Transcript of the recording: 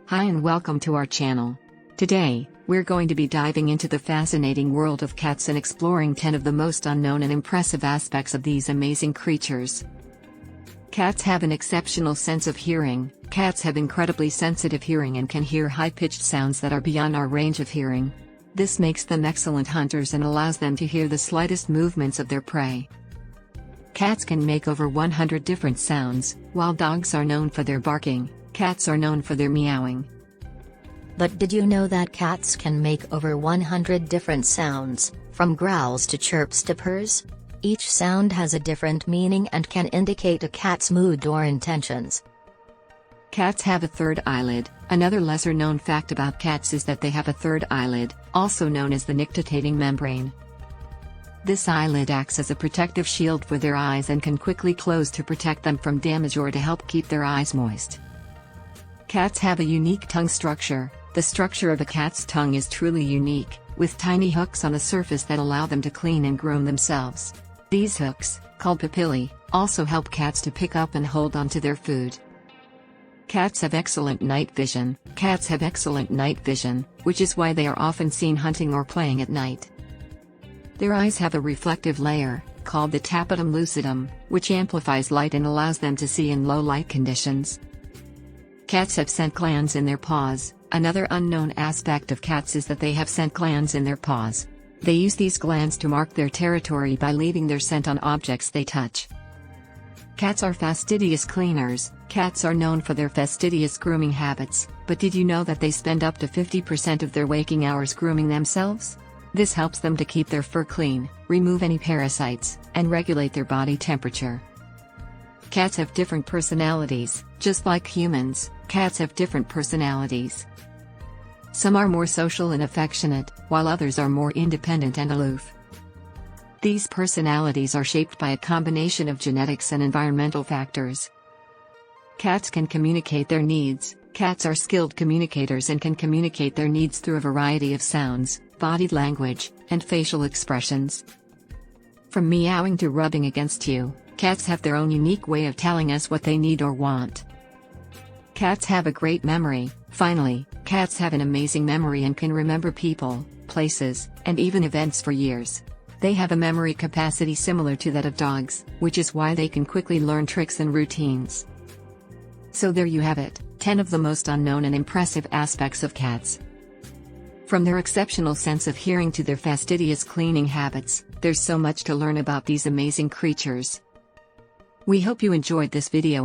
Hi and welcome to our channel. Today, we're going to be diving into the fascinating world of cats and exploring 10 of the most unknown and impressive aspects of these amazing creatures. Cats have an exceptional sense of hearing. Cats have incredibly sensitive hearing and can hear high-pitched sounds that are beyond our range of hearing. This makes them excellent hunters and allows them to hear the slightest movements of their prey. Cats can make over 100 different sounds. While dogs are known for their barking, cats are known for their meowing. But did you know that cats can make over 100 different sounds, from growls to chirps to purrs? Each sound has a different meaning and can indicate a cat's mood or intentions. Cats have a third eyelid. Another lesser-known fact about cats is that they have a third eyelid, also known as the nictitating membrane. This eyelid acts as a protective shield for their eyes and can quickly close to protect them from damage or to help keep their eyes moist. Cats have a unique tongue structure. The structure of a cat's tongue is truly unique, with tiny hooks on the surface that allow them to clean and groom themselves. These hooks, called papillae, also help cats to pick up and hold onto their food. Cats have excellent night vision. Cats have excellent night vision, which is why they are often seen hunting or playing at night. Their eyes have a reflective layer, called the tapetum lucidum, which amplifies light and allows them to see in low light conditions. Cats have scent glands in their paws. Another unknown aspect of cats is that they have scent glands in their paws. They use these glands to mark their territory by leaving their scent on objects they touch. Cats are fastidious cleaners. Cats are known for their fastidious grooming habits, but did you know that they spend up to 50% of their waking hours grooming themselves? This helps them to keep their fur clean, remove any parasites, and regulate their body temperature. Cats have different personalities. Just like humans, cats have different personalities. Some are more social and affectionate, while others are more independent and aloof. These personalities are shaped by a combination of genetics and environmental factors. Cats can communicate their needs. Cats are skilled communicators and can communicate their needs through a variety of sounds, body language, and facial expressions. From meowing to rubbing against you, cats have their own unique way of telling us what they need or want. Cats have a great memory. Finally, cats have an amazing memory and can remember people, places, and even events for years. They have a memory capacity similar to that of dogs, which is why they can quickly learn tricks and routines. So there you have it, 10 of the most unknown and impressive aspects of cats. From their exceptional sense of hearing to their fastidious cleaning habits, there's so much to learn about these amazing creatures. We hope you enjoyed this video